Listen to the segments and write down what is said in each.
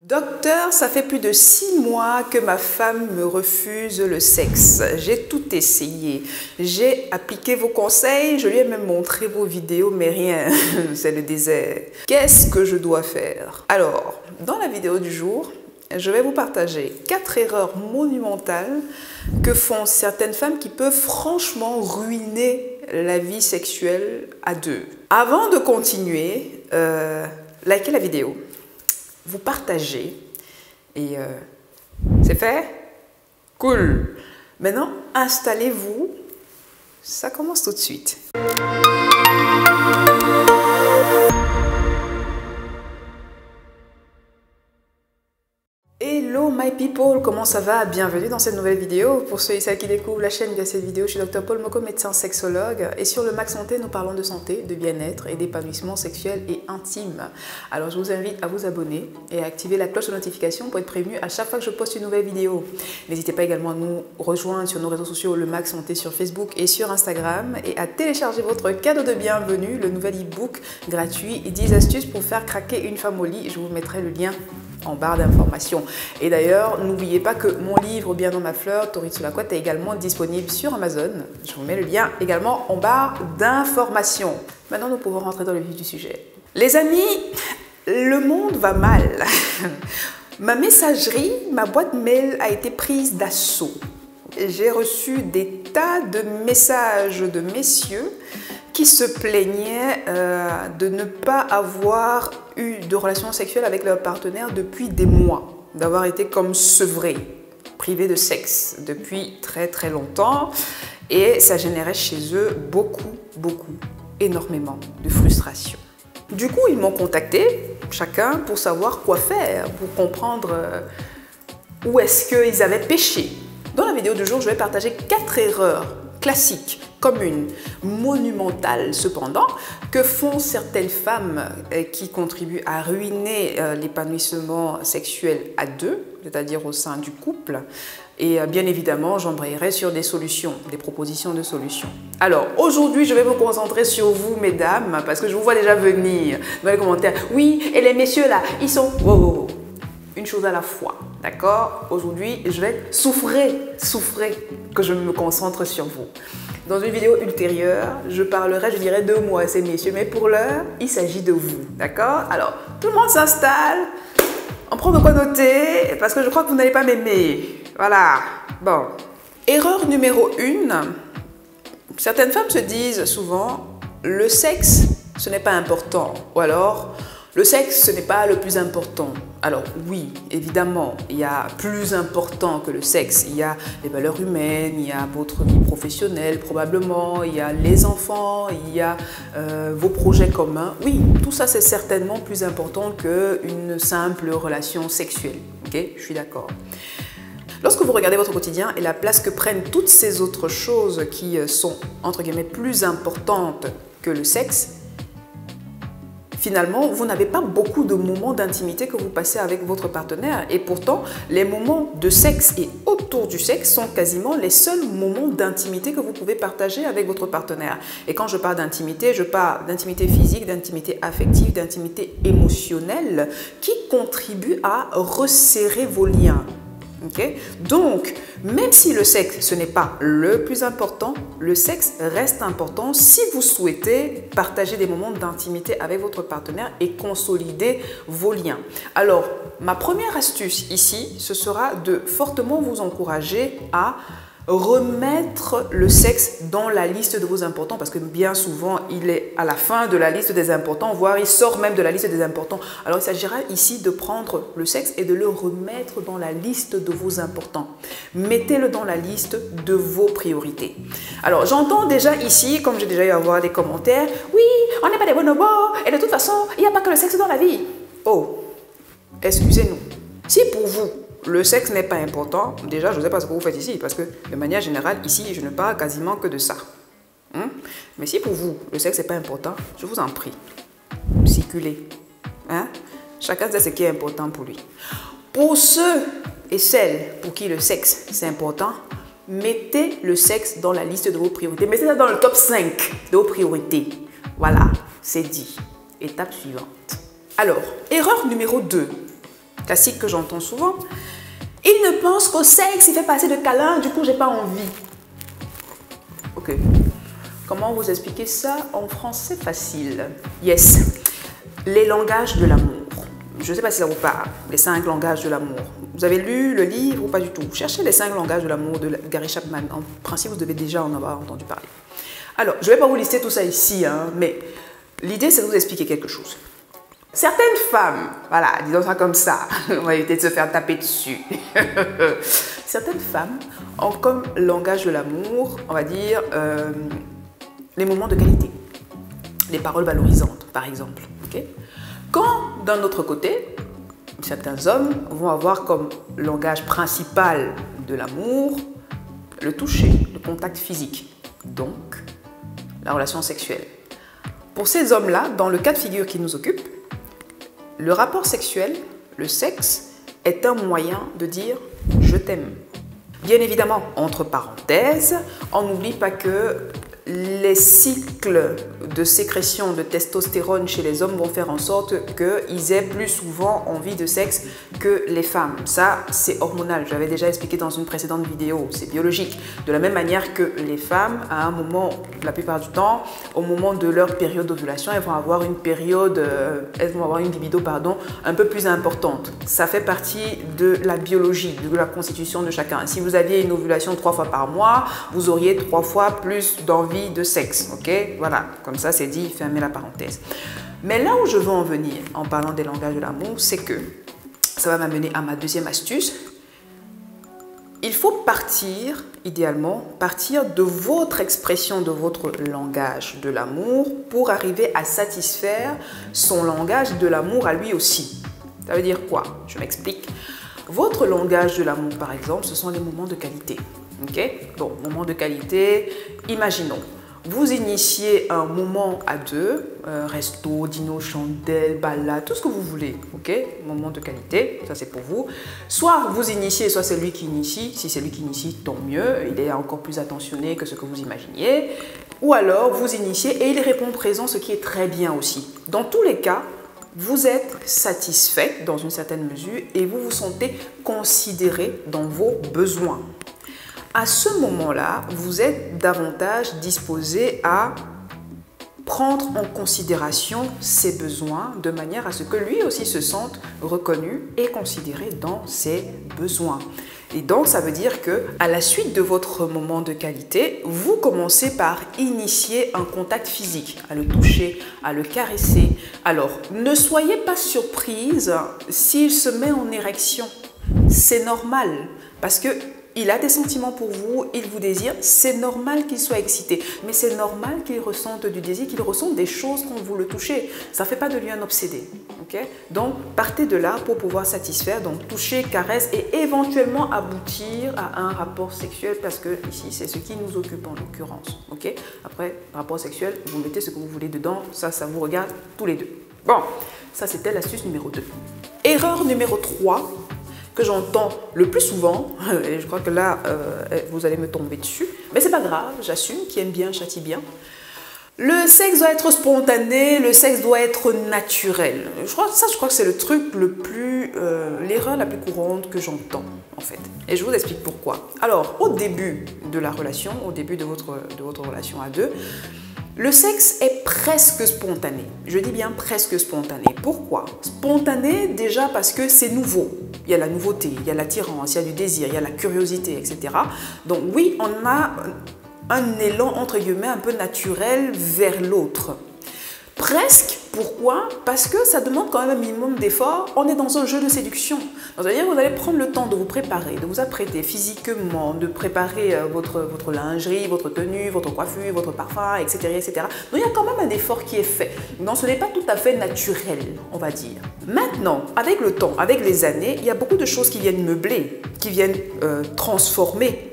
Docteur, ça fait plus de 6 mois que ma femme me refuse le sexe. J'ai tout essayé. J'ai appliqué vos conseils, je lui ai même montré vos vidéos, mais rien, c'est le désert. Qu'est-ce que je dois faire? Alors, dans la vidéo du jour, je vais vous partager 4 erreurs monumentales que font certaines femmes qui peuvent franchement ruiner la vie sexuelle à deux. Avant de continuer, likez la vidéo. Vous partagez et c'est fait? Cool! Maintenant, installez-vous. Ça commence tout de suite. Hello my people, comment ça va? Bienvenue dans cette nouvelle vidéo. Pour ceux et celles qui découvrent la chaîne via cette vidéo, je suis Dr Paul Moko, médecin sexologue. Et sur le Max Santé, nous parlons de santé, de bien-être et d'épanouissement sexuel et intime. Alors je vous invite à vous abonner et à activer la cloche de notification pour être prévenu à chaque fois que je poste une nouvelle vidéo. N'hésitez pas également à nous rejoindre sur nos réseaux sociaux, le Max Santé sur Facebook et sur Instagram. Et à télécharger votre cadeau de bienvenue, le nouvel e-book gratuit 10 astuces pour faire craquer une femme au lit. Je vous mettrai le lien en barre d'informations. Et d'ailleurs, n'oubliez pas que mon livre Bien dans ma fleur, Taurine sous la couette, est également disponible sur Amazon. Je vous mets le lien également en barre d'informations. Maintenant, nous pouvons rentrer dans le vif du sujet. Les amis, le monde va mal. Ma messagerie, ma boîte mail a été prise d'assaut. J'ai reçu des tas de messages de messieurs qui se plaignaient de ne pas avoir eu de relations sexuelles avec leur partenaire depuis des mois, d'avoir été comme sevrés, privés de sexe depuis très longtemps, et ça générait chez eux énormément de frustration. Du coup, ils m'ont contacté, chacun, pour savoir quoi faire, pour comprendre où est-ce qu'ils avaient péché. Dans la vidéo du jour, je vais partager 4 erreurs classiques, communes, monumentales cependant, que font certaines femmes qui contribuent à ruiner l'épanouissement sexuel à deux, c'est-à-dire au sein du couple. Et bien évidemment, j'embrayerai sur des solutions, des propositions de solutions. Alors, aujourd'hui, je vais me concentrer sur vous, mesdames, parce que je vous vois déjà venir dans les commentaires. Oui, et les messieurs là, ils sont... Wow. Une chose à la fois, d'accord? Aujourd'hui, je vais souffrir que je me concentre sur vous. Dans une vidéo ultérieure, je dirais 2 mots à ces messieurs, mais pour l'heure, il s'agit de vous, d'accord? Alors, tout le monde s'installe, on prend de quoi noter, parce que je crois que vous n'allez pas m'aimer. Voilà, bon. Erreur numéro 1, certaines femmes se disent souvent, le sexe, ce n'est pas important, ou alors, le sexe, ce n'est pas le plus important. Alors oui, évidemment, il y a plus important que le sexe. Il y a les valeurs humaines, il y a votre vie professionnelle probablement, il y a les enfants, il y a vos projets communs. Oui, tout ça c'est certainement plus important qu'une simple relation sexuelle. Ok, je suis d'accord. Lorsque vous regardez votre quotidien et la place que prennent toutes ces autres choses qui sont, entre guillemets, plus importantes que le sexe, finalement, vous n'avez pas beaucoup de moments d'intimité que vous passez avec votre partenaire. Et pourtant, les moments de sexe et autour du sexe sont quasiment les seuls moments d'intimité que vous pouvez partager avec votre partenaire. Et quand je parle d'intimité, je parle d'intimité physique, d'intimité affective, d'intimité émotionnelle qui contribuent à resserrer vos liens. Okay? Donc, même si le sexe, ce n'est pas le plus important, le sexe reste important si vous souhaitez partager des moments d'intimité avec votre partenaire et consolider vos liens. Alors, ma première astuce ici, ce sera de fortement vous encourager à remettre le sexe dans la liste de vos importants, parce que bien souvent, il est à la fin de la liste des importants, voire il sort même de la liste des importants. Alors, il s'agira ici de prendre le sexe et de le remettre dans la liste de vos importants. Mettez-le dans la liste de vos priorités. Alors, j'entends déjà ici, comme j'ai déjà eu à voir des commentaires, oui, on n'est pas des bonobos, et de toute façon, il n'y a pas que le sexe dans la vie. Oh, excusez-nous. Si pour vous, le sexe n'est pas important, déjà, je ne sais pas ce que vous faites ici, parce que de manière générale, ici, je ne parle quasiment que de ça. Mais si pour vous, le sexe n'est pas important, je vous en prie, circulez. Chacun sait ce qui est important pour lui. Pour ceux et celles pour qui le sexe, c'est important, mettez le sexe dans la liste de vos priorités. Mettez-le dans le top 5 de vos priorités. Voilà, c'est dit. Étape suivante. Alors, erreur numéro 2. classique que j'entends souvent. Il ne pense qu'au sexe, il fait passer de câlins, du coup, j'ai pas envie. Ok. Comment vous expliquer ça en français facile? Yes. Les langages de l'amour. Je ne sais pas si ça vous parle, les 5 langages de l'amour. Vous avez lu le livre ou pas du tout? Cherchez les 5 langages de l'amour de Gary Chapman. En principe, vous devez déjà en avoir entendu parler. Alors, je ne vais pas vous lister tout ça ici, hein, mais l'idée, c'est de vous expliquer quelque chose. Certaines femmes, voilà, disons ça comme ça, on va éviter de se faire taper dessus. Certaines femmes ont comme langage de l'amour, on va dire, les moments de qualité, les paroles valorisantes, par exemple. Okay? Quand, d'un autre côté, certains hommes vont avoir comme langage principal de l'amour le toucher, le contact physique, donc la relation sexuelle. Pour ces hommes-là, dans le cas de figure qui nous occupe, le rapport sexuel, le sexe, est un moyen de dire « je t'aime ». Bien évidemment, entre parenthèses, on n'oublie pas que les cycles de sécrétion de testostérone chez les hommes vont faire en sorte qu'ils aient plus souvent envie de sexe que les femmes. Ça, c'est hormonal. J'avais déjà expliqué dans une précédente vidéo. C'est biologique. De la même manière que les femmes, à un moment, la plupart du temps, au moment de leur période d'ovulation, elles vont avoir une période, elles vont avoir une libido, pardon, un peu plus importante. Ça fait partie de la biologie, de la constitution de chacun. Si vous aviez une ovulation 3 fois par mois, vous auriez 3 fois plus d'envie de sexe, ok? Voilà, comme ça c'est dit, fermez la parenthèse. Mais là où je veux en venir en parlant des langages de l'amour, c'est que ça va m'amener à ma deuxième astuce. Il faut partir, idéalement, partir de votre expression, de votre langage de l'amour pour arriver à satisfaire son langage de l'amour à lui aussi. Ça veut dire quoi? Je m'explique. Votre langage de l'amour, par exemple, ce sont les moments de qualité. Ok? Bon, moment de qualité, imaginons, vous initiez un moment à deux, resto, dîner, chandelle, balade, tout ce que vous voulez, ok? Moment de qualité, ça c'est pour vous. Soit vous initiez, soit c'est lui qui initie. Si c'est lui qui initie, tant mieux, il est encore plus attentionné que ce que vous imaginiez. Ou alors vous initiez et il répond présent, ce qui est très bien aussi. Dans tous les cas, vous êtes satisfait dans une certaine mesure et vous vous sentez considéré dans vos besoins. À ce moment-là, vous êtes davantage disposé à prendre en considération ses besoins de manière à ce que lui aussi se sente reconnu et considéré dans ses besoins. Et donc, ça veut dire que à la suite de votre moment de qualité, vous commencez par initier un contact physique, à le toucher, à le caresser. Alors, ne soyez pas surprise s'il se met en érection. C'est normal parce que il a des sentiments pour vous, il vous désire, c'est normal qu'il soit excité. Mais c'est normal qu'il ressente du désir, qu'il ressente des choses quand vous le touchez. Ça ne fait pas de lui un obsédé. Okay? Donc, partez de là pour pouvoir satisfaire, donc toucher, caresse et éventuellement aboutir à un rapport sexuel parce que ici, c'est ce qui nous occupe en l'occurrence. Okay? Après, rapport sexuel, vous mettez ce que vous voulez dedans, ça vous regarde tous les deux. Bon, ça c'était l'astuce numéro 2. Erreur numéro 3. Que j'entends le plus souvent, et je crois que là, vous allez me tomber dessus, mais c'est pas grave, j'assume, qui aime bien, châtie bien. Le sexe doit être spontané, le sexe doit être naturel. Je crois que c'est le truc le plus, l'erreur la plus courante que j'entends, en fait. Et je vous explique pourquoi. Alors, au début de la relation, au début de votre relation à deux, le sexe est presque spontané. Je dis bien presque spontané. Pourquoi? Spontané déjà parce que c'est nouveau. Il y a la nouveauté, il y a l'attirance, il y a du désir, il y a la curiosité, etc. Donc oui, on a un élan entre guillemets un peu naturel vers l'autre. Presque, pourquoi? Parce que ça demande quand même un minimum d'effort. On est dans un jeu de séduction. C'est-à-dire que vous allez prendre le temps de vous préparer, de vous apprêter physiquement, de préparer votre lingerie, votre tenue, votre coiffure, votre parfum, etc., etc. Donc il y a quand même un effort qui est fait. Donc ce n'est pas tout à fait naturel, on va dire. Maintenant, avec le temps, avec les années, il y a beaucoup de choses qui viennent meubler, qui viennent transformer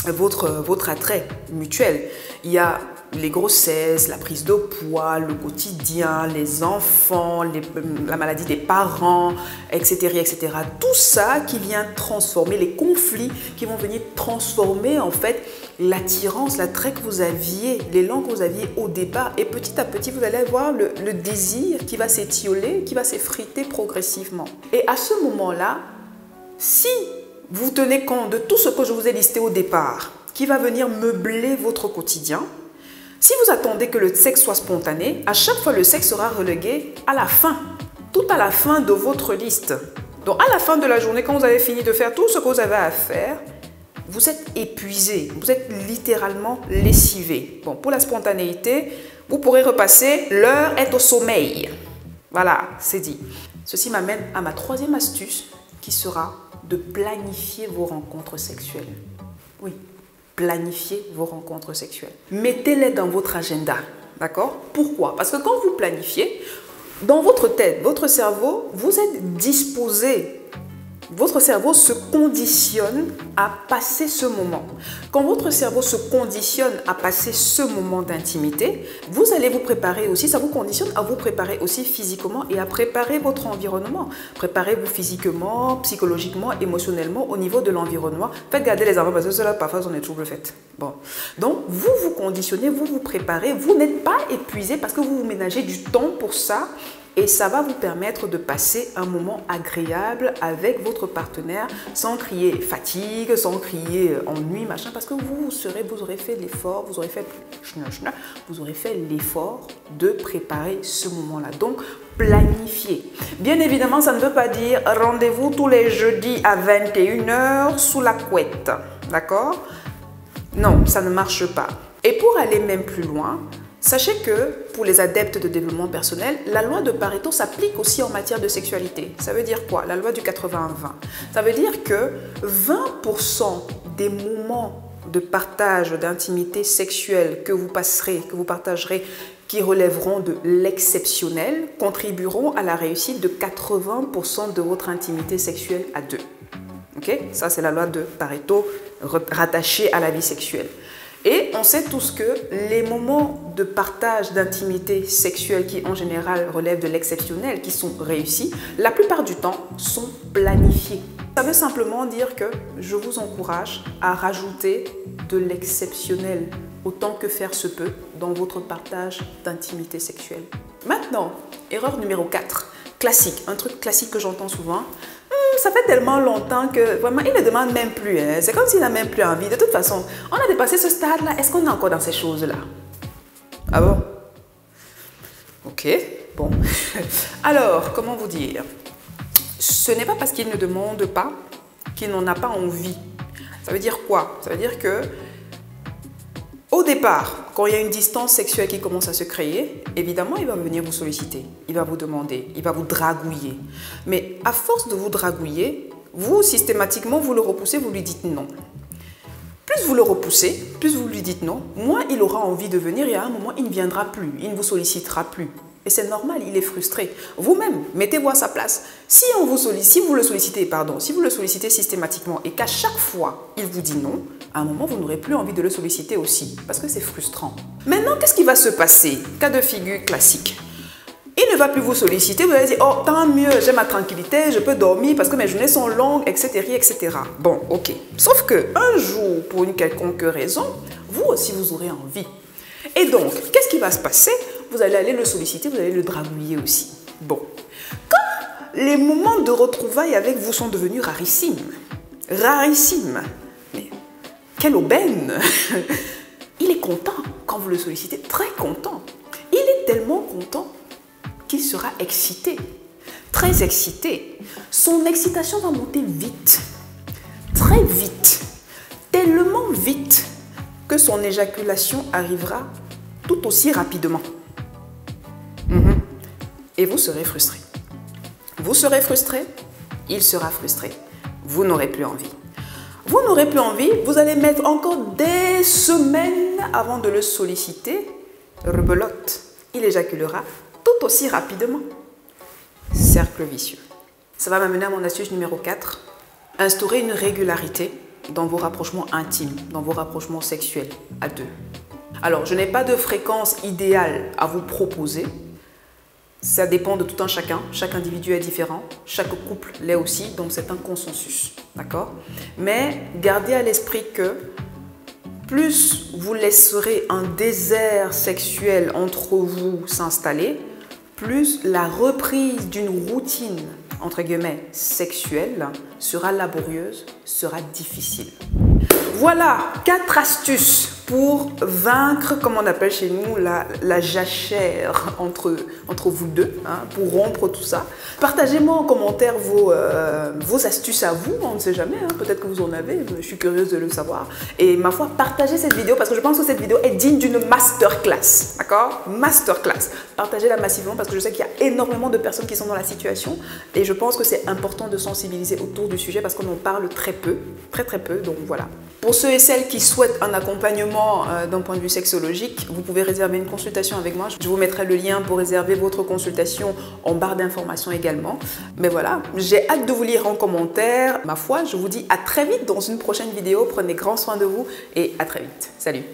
votre attrait mutuel. Il y a les grossesses, la prise de poids, le quotidien, les enfants, la maladie des parents, etc., etc. Tout ça qui vient transformer, les conflits qui vont venir transformer en fait l'attirance, l'attrait que vous aviez, l'élan que vous aviez au départ. Et petit à petit, vous allez avoir le désir qui va s'étioler, qui va s'effriter progressivement. Et à ce moment-là, si vous tenez compte de tout ce que je vous ai listé au départ, qui va venir meubler votre quotidien, si vous attendez que le sexe soit spontané, à chaque fois le sexe sera relégué à la fin, tout à la fin de votre liste. Donc à la fin de la journée, quand vous avez fini de faire tout ce que vous avez à faire, vous êtes épuisé, vous êtes littéralement lessivé. Bon, pour la spontanéité, vous pourrez repasser, l'heure est au sommeil. Voilà, c'est dit. Ceci m'amène à ma troisième astuce qui sera de planifier vos rencontres sexuelles. Oui, planifiez vos rencontres sexuelles. Mettez-les dans votre agenda, d'accord? Pourquoi? Parce que quand vous planifiez, dans votre tête, votre cerveau, vous êtes disposé. Votre cerveau se conditionne à passer ce moment. Quand votre cerveau se conditionne à passer ce moment d'intimité, vous allez vous préparer aussi, ça vous conditionne à vous préparer aussi physiquement et à préparer votre environnement. Préparez-vous physiquement, psychologiquement, émotionnellement au niveau de l'environnement. Faites garder les enfants parce que cela, parfois, on est trouble fait. Bon. Donc, vous vous conditionnez, vous vous préparez, vous n'êtes pas épuisé parce que vous vous ménagez du temps pour ça. Et ça va vous permettre de passer un moment agréable avec votre partenaire sans crier fatigue, sans crier ennui, machin, parce que vous aurez fait l'effort, vous aurez fait l'effort de préparer ce moment-là. Donc, planifiez. Bien évidemment, ça ne veut pas dire rendez-vous tous les jeudis à 21 h sous la couette. D'accord? Non, ça ne marche pas. Et pour aller même plus loin, sachez que pour les adeptes de développement personnel, la loi de Pareto s'applique aussi en matière de sexualité. Ça veut dire quoi? La loi du 80-20. Ça veut dire que 20% des moments de partage d'intimité sexuelle que vous partagerez, qui relèveront de l'exceptionnel, contribueront à la réussite de 80% de votre intimité sexuelle à deux. Ok? Ça, c'est la loi de Pareto rattachée à la vie sexuelle. Et on sait tous que les moments de partage d'intimité sexuelle qui en général relèvent de l'exceptionnel, qui sont réussis, la plupart du temps sont planifiés. Ça veut simplement dire que je vous encourage à rajouter de l'exceptionnel autant que faire se peut dans votre partage d'intimité sexuelle. Maintenant, erreur numéro 4, classique, un truc classique que j'entends souvent. Ça fait tellement longtemps que vraiment il ne demande même plus. Hein. C'est comme s'il n'a même plus envie. De toute façon, on a dépassé ce stade-là. Est-ce qu'on est encore dans ces choses-là? Ah bon? Ok, bon. Alors, comment vous dire? Ce n'est pas parce qu'il ne demande pas qu'il n'en a pas envie. Ça veut dire quoi? Ça veut dire que au départ, quand il y a une distance sexuelle qui commence à se créer, évidemment, il va venir vous solliciter, il va vous demander, il va vous dragouiller. Mais à force de vous dragouiller, vous, systématiquement, vous le repoussez, vous lui dites non. Plus vous le repoussez, plus vous lui dites non, moins il aura envie de venir et à un moment, il ne viendra plus, il ne vous sollicitera plus. Et c'est normal, il est frustré. Vous-même, mettez-vous à sa place. Si vous le sollicitez systématiquement et qu'à chaque fois, il vous dit non, à un moment, vous n'aurez plus envie de le solliciter aussi, parce que c'est frustrant. Maintenant, qu'est-ce qui va se passer? Cas de figure classique. Il ne va plus vous solliciter, vous allez dire « Oh, tant mieux, j'ai ma tranquillité, je peux dormir parce que mes journées sont longues, etc. etc. » Bon, ok. Sauf qu'un jour, pour une quelconque raison, vous aussi, vous aurez envie. Et donc, qu'est-ce qui va se passer? Vous allez aller le solliciter, vous allez le dragouiller aussi. Bon. Quand les moments de retrouvailles avec vous sont devenus rarissimes, mais quelle aubaine! Il est content quand vous le sollicitez, très content. Il est tellement content qu'il sera excité, très excité. Son excitation va monter vite, très vite, tellement vite que son éjaculation arrivera tout aussi rapidement. Et vous serez frustré. Vous serez frustré, il sera frustré. Vous n'aurez plus envie. Vous n'aurez plus envie, vous allez mettre encore des semaines avant de le solliciter. Rebelote, il éjaculera tout aussi rapidement. Cercle vicieux. Ça va m'amener à mon astuce numéro 4. Instaurer une régularité dans vos rapprochements intimes, dans vos rapprochements sexuels à deux. Alors, je n'ai pas de fréquence idéale à vous proposer. Ça dépend de tout un chacun. Chaque individu est différent. Chaque couple l'est aussi. Donc, c'est un consensus. D'accord? Mais gardez à l'esprit que plus vous laisserez un désert sexuel entre vous s'installer, plus la reprise d'une routine, entre guillemets, sexuelle sera laborieuse, sera difficile. Voilà 4 astuces pour vaincre, comme on appelle chez nous, la jachère entre vous deux, hein, pour rompre tout ça. Partagez-moi en commentaire vos astuces à vous, on ne sait jamais, hein, peut-être que vous en avez, je suis curieuse de le savoir. Et ma foi, partagez cette vidéo parce que je pense que cette vidéo est digne d'une masterclass, d'accord? Masterclass. Partagez-la massivement parce que je sais qu'il y a énormément de personnes qui sont dans la situation et je pense que c'est important de sensibiliser autour du sujet parce qu'on en parle très peu, très peu, donc voilà. Pour ceux et celles qui souhaitent un accompagnement d'un point de vue sexologique, vous pouvez réserver une consultation avec moi. Je vous mettrai le lien pour réserver votre consultation en barre d'informations également. Mais voilà, j'ai hâte de vous lire en commentaire. Ma foi, je vous dis à très vite dans une prochaine vidéo. Prenez grand soin de vous et à très vite. Salut!